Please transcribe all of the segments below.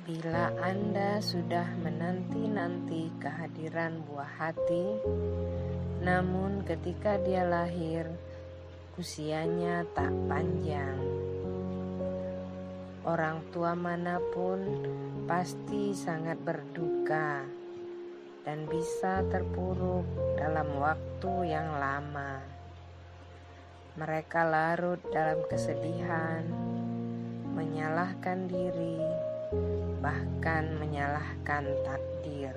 Bila Anda sudah menanti-nanti kehadiran buah hati, namun ketika dia lahir, usianya tak panjang. Orang tua manapun pasti sangat berduka dan bisa terpuruk dalam waktu yang lama. Mereka larut dalam kesedihan, menyalahkan diri, bahkan menyalahkan takdir.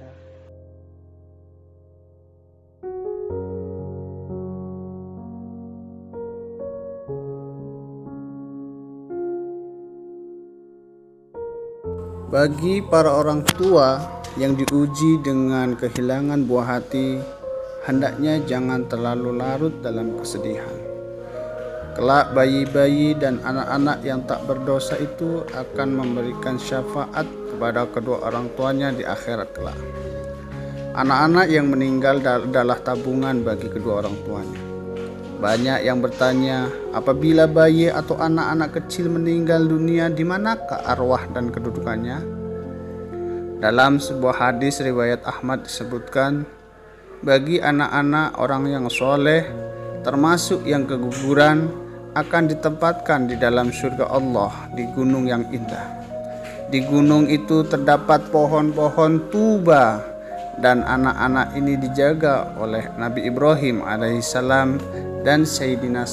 Bagi para orang tua yang diuji dengan kehilangan buah hati, hendaknya jangan terlalu larut dalam kesedihan. Kelak bayi-bayi dan anak-anak yang tak berdosa itu akan memberikan syafaat kepada kedua orang tuanya di akhirat kelak. Anak-anak yang meninggal adalah tabungan bagi kedua orang tuanya. Banyak yang bertanya, apabila bayi atau anak-anak kecil meninggal dunia, di manakah arwah dan kedudukannya? Dalam sebuah hadis riwayat Ahmad disebutkan, bagi anak-anak orang yang soleh, termasuk yang keguguran, akan ditempatkan di dalam surga Allah di gunung yang indah. Di gunung itu terdapat pohon-pohon tuba, dan anak-anak ini dijaga oleh Nabi Ibrahim alaihissalam dan Sayyidah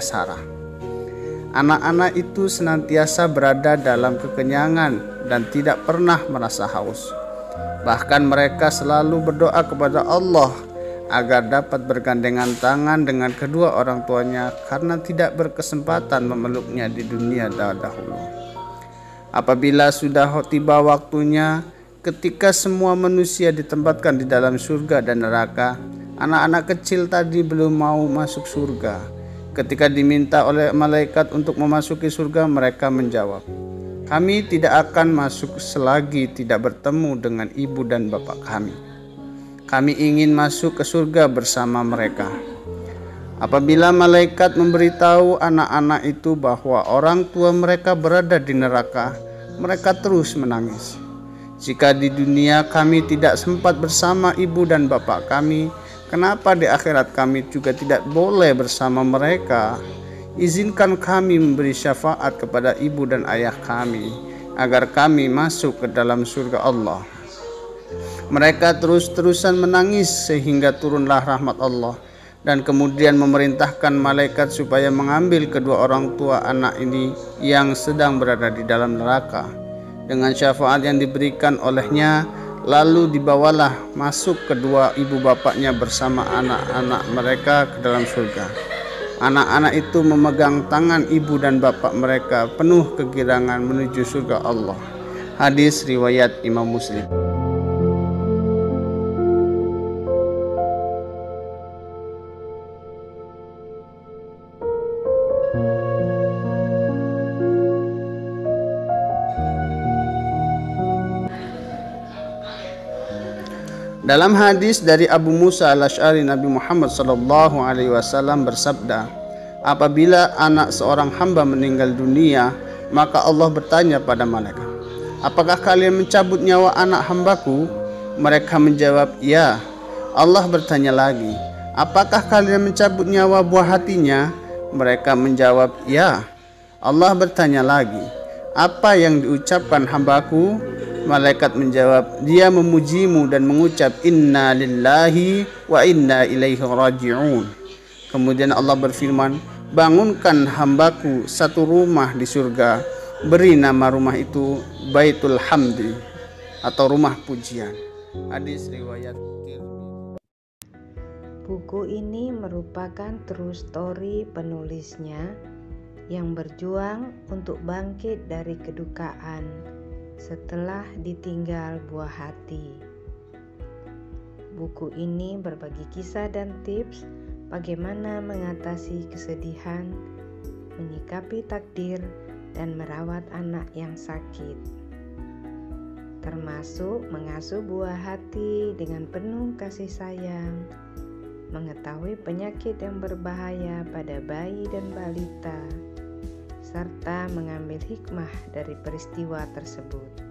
Sarah. Anak-anak itu senantiasa berada dalam kekenyangan dan tidak pernah merasa haus. Bahkan mereka selalu berdoa kepada Allah agar dapat bergandengan tangan dengan kedua orang tuanya karena tidak berkesempatan memeluknya di dunia dahulu. Apabila sudah tiba waktunya, ketika semua manusia ditempatkan di dalam surga dan neraka, anak-anak kecil tadi belum mau masuk surga. Ketika diminta oleh malaikat untuk memasuki surga, mereka menjawab, "Kami tidak akan masuk selagi tidak bertemu dengan ibu dan bapak kami. Kami ingin masuk ke surga bersama mereka." Apabila malaikat memberitahu anak-anak itu bahwa orang tua mereka berada di neraka, mereka terus menangis. "Jika di dunia kami tidak sempat bersama ibu dan bapak kami, kenapa di akhirat kami juga tidak boleh bersama mereka? Izinkan kami memberi syafaat kepada ibu dan ayah kami, agar kami masuk ke dalam surga Allah." Mereka terus-terusan menangis sehingga turunlah rahmat Allah, dan kemudian memerintahkan malaikat supaya mengambil kedua orang tua anak ini yang sedang berada di dalam neraka. Dengan syafaat yang diberikan olehnya, lalu dibawalah masuk kedua ibu bapaknya bersama anak-anak mereka ke dalam surga. Anak-anak itu memegang tangan ibu dan bapak mereka penuh kegirangan menuju surga Allah. Hadis riwayat Imam Muslim. Dalam hadis dari Abu Musa al-Asy'ari, Nabi Muhammad SAW bersabda, apabila anak seorang hamba meninggal dunia, maka Allah bertanya pada malaikat, "Apakah kalian mencabut nyawa anak hambaku?" Mereka menjawab, "Ya." Allah bertanya lagi, "Apakah kalian mencabut nyawa buah hatinya?" Mereka menjawab, "Ya." Allah bertanya lagi, "Apa yang diucapkan hambaku?" Malaikat menjawab, "Dia memujimu dan mengucap, inna lillahi wa inna ilaihi raji'un." Kemudian Allah berfirman, "Bangunkan hambaku satu rumah di surga, beri nama rumah itu Baitul Hamdi atau rumah pujian." Hadis riwayat Tirmidzi. Buku ini merupakan true story penulisnya yang berjuang untuk bangkit dari kedukaan setelah ditinggal buah hati. Buku ini berbagi kisah dan tips bagaimana mengatasi kesedihan, menyikapi takdir, dan merawat anak yang sakit, termasuk mengasuh buah hati dengan penuh kasih sayang, mengetahui penyakit yang berbahaya pada bayi dan balita, serta mengambil hikmah dari peristiwa tersebut.